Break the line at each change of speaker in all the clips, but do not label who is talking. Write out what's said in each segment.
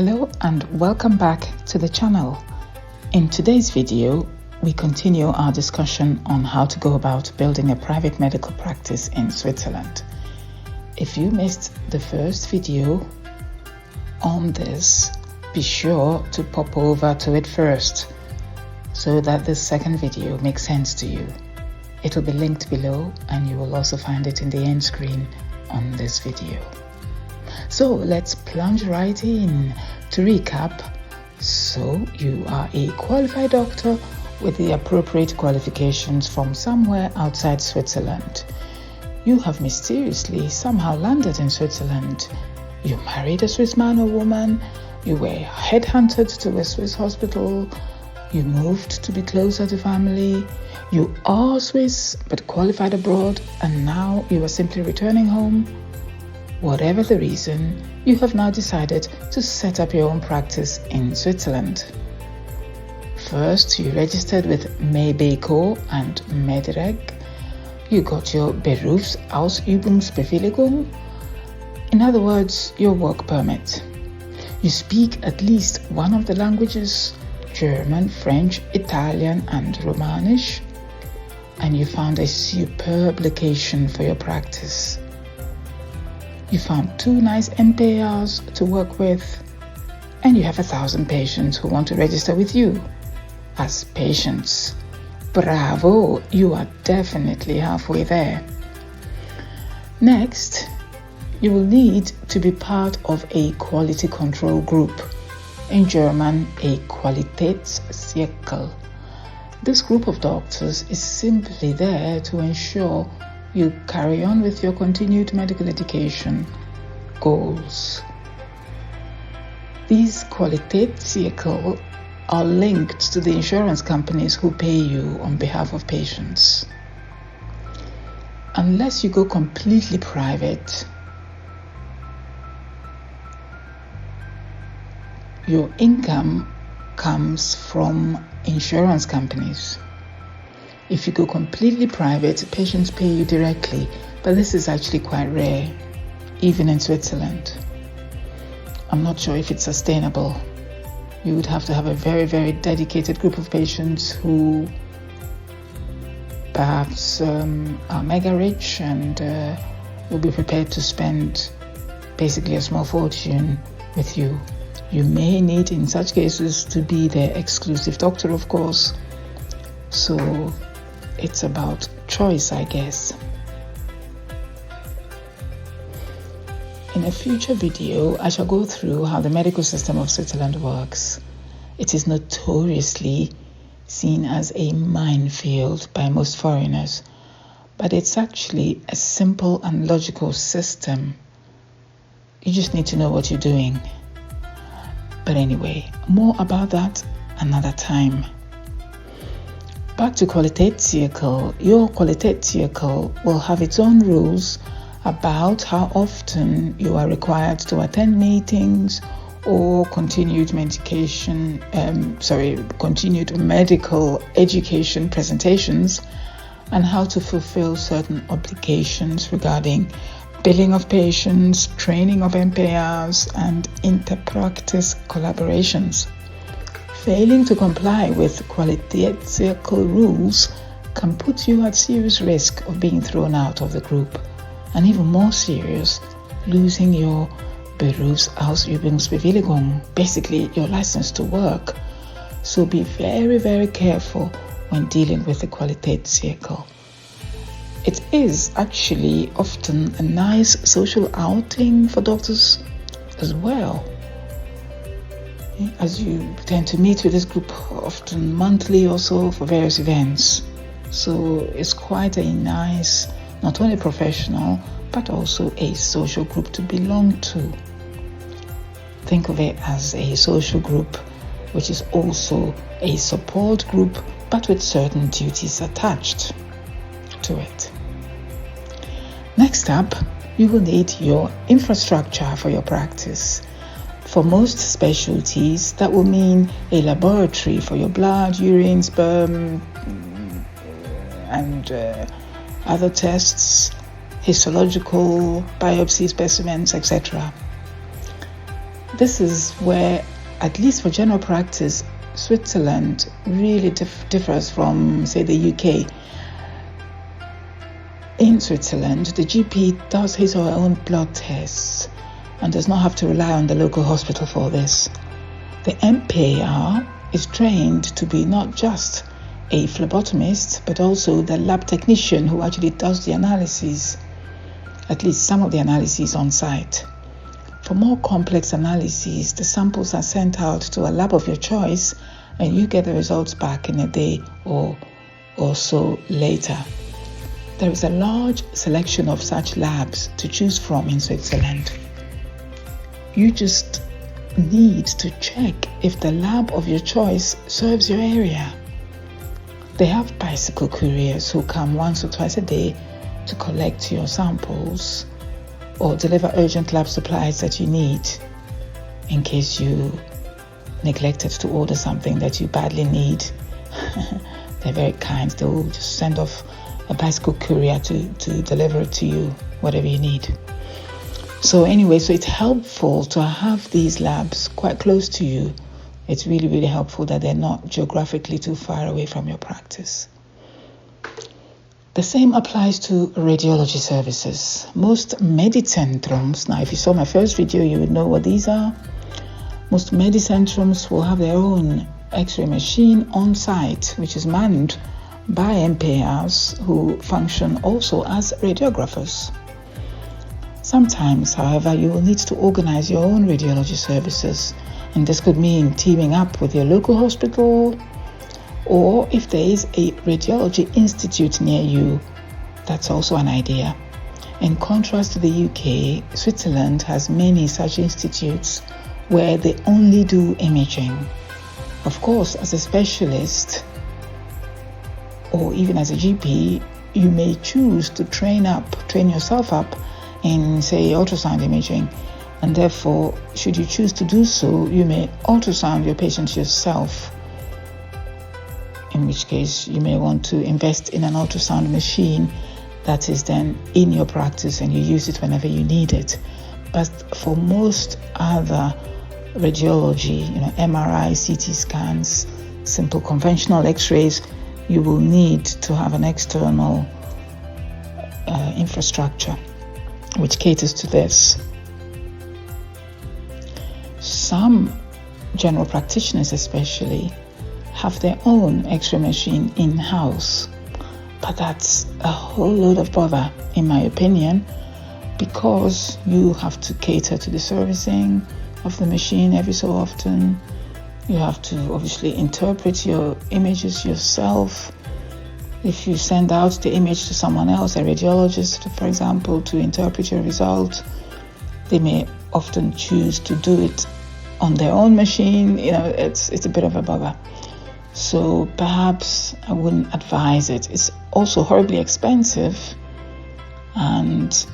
Hello and welcome back to the channel. In today's video, we continue our discussion on how to go about building a private medical practice in Switzerland. If you missed the first video on this, be sure to pop over to it first so that the second video makes sense to you. It will be linked below and you will also find it in the end screen on this video. So let's plunge right in. To recap, so you are a qualified doctor with the appropriate qualifications from somewhere outside Switzerland. You have mysteriously somehow landed in Switzerland. You married a Swiss man or woman, you were headhunted to a Swiss hospital, you moved to be closer to family, you are Swiss but qualified abroad, and now you are simply returning home. Whatever the reason, you have now decided to set up your own practice in Switzerland. First, you registered with MEBECO and MEDREG. You got your Berufsausübungsbewilligung, in other words, your work permit. You speak at least one of the languages, German, French, Italian, and Romanish, and you found a superb location for your practice. You found 2 nice MPAs to work with, and you have 1,000 patients who want to register with you as patients. Bravo, you are definitely halfway there. Next, you will need to be part of a quality control group, in German a Qualitätszirkel. This group of doctors is simply there to ensure you carry on with your continued medical education goals. These Qualitätszirkel are linked to the insurance companies who pay you on behalf of patients. Unless you go completely private, your income comes from insurance companies. If you go completely private, patients pay you directly, but this is actually quite rare, even in Switzerland. I'm not sure if it's sustainable. You would have to have a very, very dedicated group of patients who perhaps are mega rich and will be prepared to spend basically a small fortune with you. You may need, in such cases, to be their exclusive doctor, of course. So it's about choice, I guess. In a future video, I shall go through how the medical system of Switzerland works. It is notoriously seen as a minefield by most foreigners, but it's actually a simple and logical system. You just need to know what you're doing. But anyway, more about that another time. Back to Qualitätszirkel. Your Qualitätszirkel will have its own rules about how often you are required to attend meetings or continued medical education presentations, and how to fulfill certain obligations regarding billing of patients, training of MPAs, and inter-practice collaborations. Failing to comply with Qualitätszirkel rules can put you at serious risk of being thrown out of the group, and even more serious, losing your Berufsausübungsbewilligung, basically your license to work. So be very, very careful when dealing with the Qualitätszirkel. It is actually often a nice social outing for doctors as well, as you tend to meet with this group often monthly or so for various events. So it's quite a nice, not only professional, but also a social group to belong to. Think of it as a social group, which is also a support group, but with certain duties attached to it. Next up, you will need your infrastructure for your practice. For most specialties, that will mean a laboratory for your blood, urine, sperm, and other tests, histological, biopsy specimens, etc. This is where, at least for general practice, Switzerland really differs from, say, the UK. In Switzerland, the GP does his or her own blood tests and does not have to rely on the local hospital for this. The MPAR is trained to be not just a phlebotomist, but also the lab technician who actually does the analyses, at least some of the analyses on site. For more complex analyses, the samples are sent out to a lab of your choice and you get the results back in a day or so later. There is a large selection of such labs to choose from in Switzerland. You just need to check if the lab of your choice serves your area. They have bicycle couriers who come once or twice a day to collect your samples or deliver urgent lab supplies that you need in case you neglected to order something that you badly need. They're very kind. They will just send off a bicycle courier to deliver it to you, whatever you need. So anyway, so it's helpful to have these labs quite close to you. It's really, really helpful that they're not geographically too far away from your practice. The same applies to radiology services. Most medicentrums, now if you saw my first video, you would know what these are. Most medicentrums will have their own X-ray machine on site, which is manned by MPARs who function also as radiographers. Sometimes, however, you will need to organize your own radiology services, and this could mean teaming up with your local hospital, or if there is a radiology institute near you, that's also an idea. In contrast to the UK, Switzerland has many such institutes where they only do imaging. Of course, as a specialist, or even as a GP, you may choose to train yourself up in, say, ultrasound imaging, and therefore, should you choose to do so, you may ultrasound your patient yourself, in which case you may want to invest in an ultrasound machine that is then in your practice and you use it whenever you need it. But for most other radiology, MRI, CT scans, simple conventional X-rays, you will need to have an external infrastructure which caters to this. Some general practitioners especially have their own X-ray machine in-house, but that's a whole load of bother in my opinion, because you have to cater to the servicing of the machine every so often. You have to obviously interpret your images yourself. If you send out the image to someone else, a radiologist, for example, to interpret your result, they may often choose to do it on their own machine. It's a bit of a bother. So perhaps I wouldn't advise it. It's also horribly expensive, and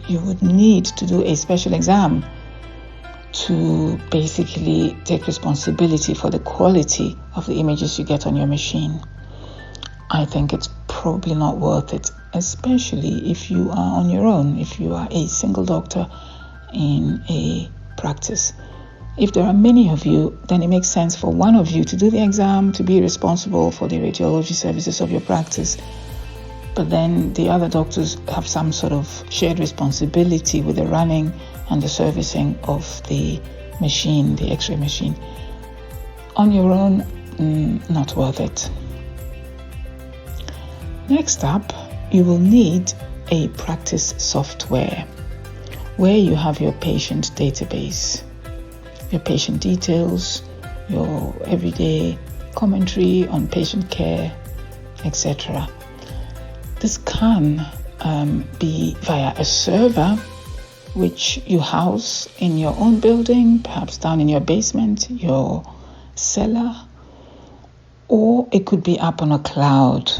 you would need to do a special exam to basically take responsibility for the quality of the images you get on your machine. I think it's probably not worth it, especially if you are on your own, if you are a single doctor in a practice. If there are many of you, then it makes sense for one of you to do the exam, to be responsible for the radiology services of your practice. But then the other doctors have some sort of shared responsibility with the running and the servicing of the machine, the X-ray machine. On your own, not worth it. Next up, you will need a practice software where you have your patient database, your patient details, your everyday commentary on patient care, etc. This can be via a server which you house in your own building, perhaps down in your basement, your cellar, or it could be up on a cloud.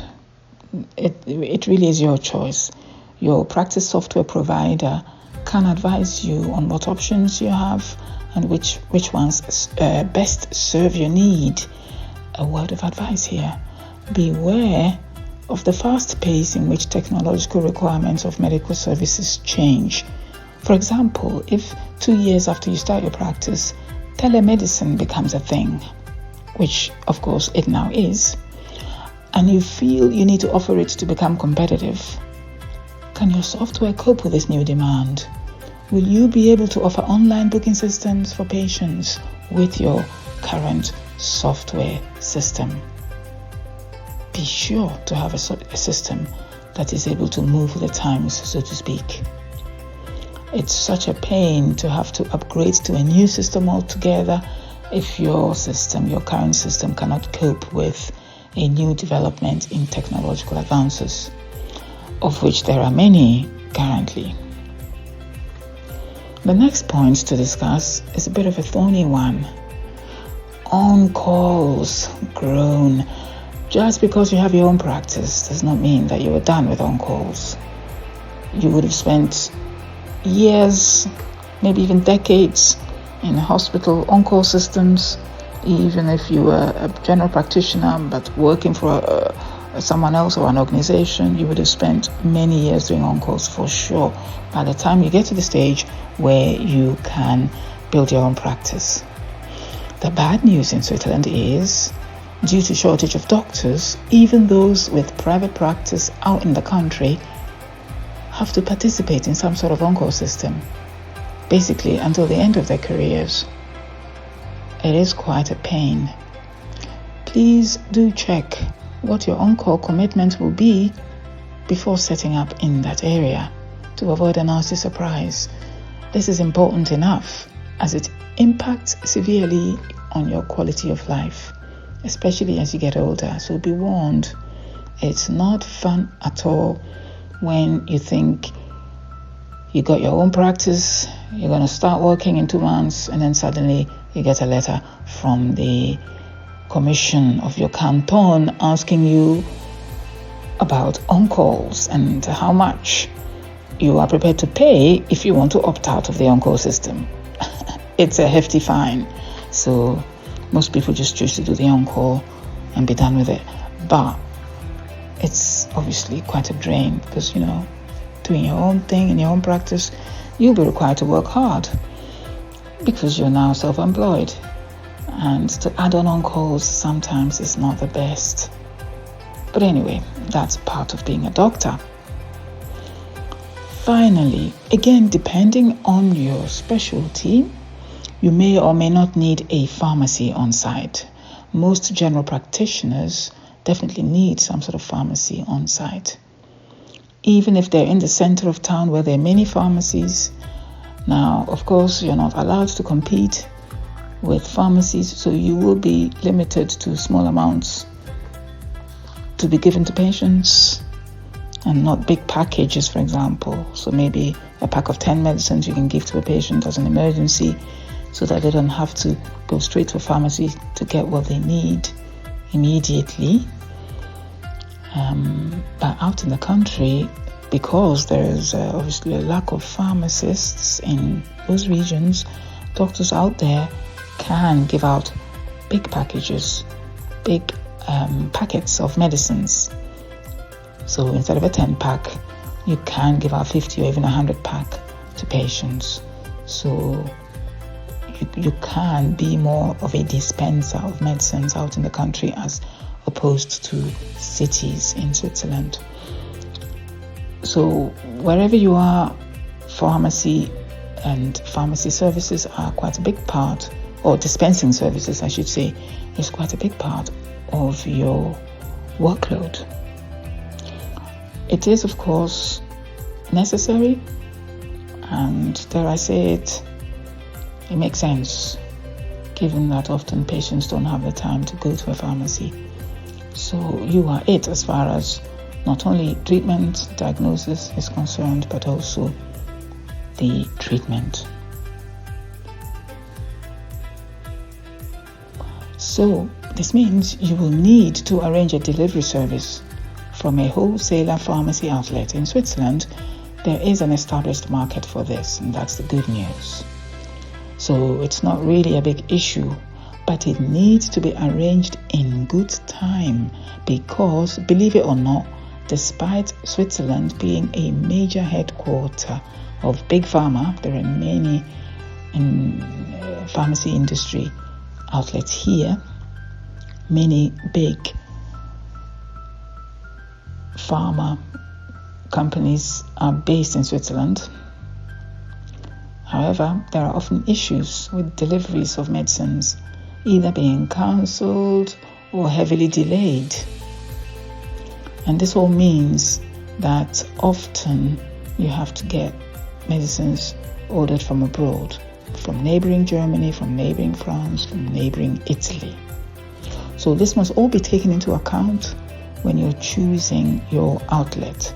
It really is your choice. Your practice software provider can advise you on what options you have and which ones best serve your need. A word of advice here: beware of the fast pace in which technological requirements of medical services change. For example, if 2 years after you start your practice, telemedicine becomes a thing, which of course it now is, and you feel you need to offer it to become competitive, can your software cope with this new demand? Will you be able to offer online booking systems for patients with your current software system? Be sure to have a system that is able to move with the times, so to speak. It's such a pain to have to upgrade to a new system altogether if your current system cannot cope with a new development in technological advances, of which there are many currently. The next point to discuss is a bit of a thorny one. On-calls grown. Just because you have your own practice does not mean that you are done with on-calls. You would have spent years, maybe even decades, in hospital on-call systems, even if you were a general practitioner but working for someone else or an organization. You would have spent many years doing on-calls for sure by the time you get to the stage where you can build your own practice. The bad news in Switzerland is, due to shortage of doctors, even those with private practice out in the country have to participate in some sort of on-call system, basically until the end of their careers. It is quite a pain. Please do check what your on-call commitment will be before setting up in that area to avoid a nasty surprise. This is important enough as it impacts severely on your quality of life, especially as you get older. So be warned, it's not fun at all when you think you got your own practice, you're going to start working in 2 months, and then suddenly you get a letter from the commission of your canton asking you about on-calls and how much you are prepared to pay if you want to opt out of the on-call system. It's a hefty fine. So most people just choose to do the on-call and be done with it. But it's obviously quite a drain because, doing your own thing in your own practice, you'll be required to work hard because you're now self-employed. And to add on calls sometimes is not the best. But anyway, that's part of being a doctor. Finally, again, depending on your specialty, you may or may not need a pharmacy on site. Most general practitioners definitely need some sort of pharmacy on site. Even if they're in the center of town where there are many pharmacies. Now, of course, you're not allowed to compete with pharmacies, so you will be limited to small amounts to be given to patients and not big packages, for example. So maybe a pack of 10 medicines you can give to a patient as an emergency so that they don't have to go straight to a pharmacy to get what they need immediately. But out in the country, because there is obviously a lack of pharmacists in those regions, doctors out there can give out big packages, big packets of medicines. So instead of a 10 pack, you can give out 50 or even 100 pack to patients. So you can be more of a dispenser of medicines out in the country as opposed to cities in Switzerland. So wherever you are, pharmacy and pharmacy services are quite a big part, or dispensing services I should say, is quite a big part of your workload. It is of course necessary, and dare I say it makes sense given that often patients don't have the time to go to a pharmacy. So you are it as far as not only treatment, diagnosis is concerned, but also the treatment. So this means you will need to arrange a delivery service from a wholesaler pharmacy outlet. In Switzerland, there is an established market for this, and that's the good news. So it's not really a big issue, but it needs to be arranged in good time because, believe it or not, despite Switzerland being a major headquarter of big pharma. There are many in pharmacy industry outlets here. Many big pharma companies are based in Switzerland. However, there are often issues with deliveries of medicines either being cancelled or heavily delayed. And this all means that often you have to get medicines ordered from abroad, from neighboring Germany, from neighboring France, from neighboring Italy. So this must all be taken into account when you're choosing your outlet.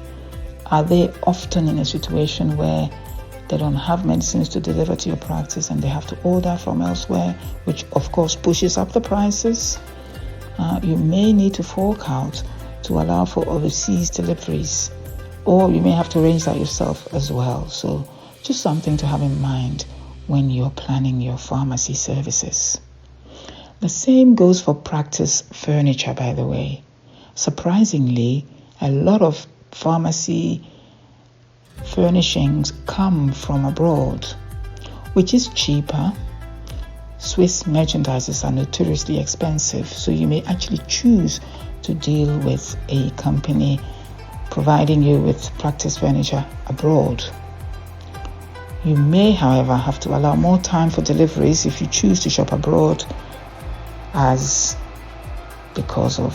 Are they often in a situation where they don't have medicines to deliver to your practice and they have to order from elsewhere, which of course pushes up the prices? You may need to fork out to allow for overseas deliveries, or you may have to arrange that yourself as well. So just something to have in mind when you're planning your pharmacy services. The same goes for practice furniture, by the way. Surprisingly, a lot of pharmacy furnishings come from abroad, which is cheaper. Swiss merchandises are notoriously expensive, so you may actually choose to deal with a company providing you with practice furniture abroad. You may, however, have to allow more time for deliveries if you choose to shop abroad, as because of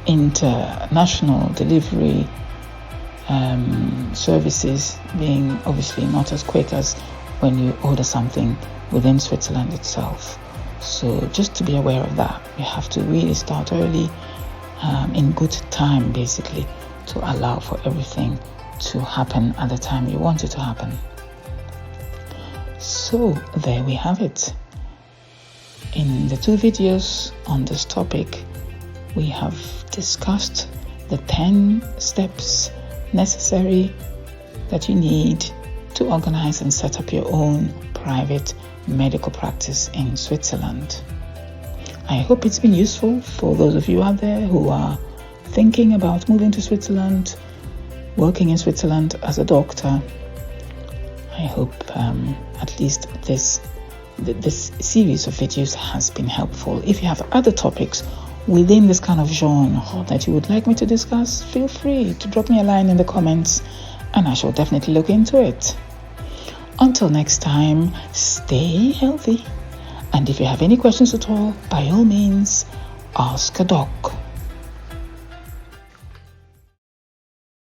international delivery services being obviously not as quick as when you order something within Switzerland itself. So just to be aware of that, you have to really start early, in good time basically, to allow for everything to happen at the time you want it to happen. So there we have it. In the 2 videos on this topic, we have discussed the 10 steps necessary that you need to organize and set up your own private medical practice in Switzerland. I hope it's been useful for those of you out there who are thinking about moving to Switzerland, working in Switzerland as a doctor. I hope at least this series of videos has been helpful. If you have other topics within this kind of genre that you would like me to discuss, feel free to drop me a line in the comments and I shall definitely look into it. Until next time, stay healthy. And if you have any questions at all, by all means, ask a doc.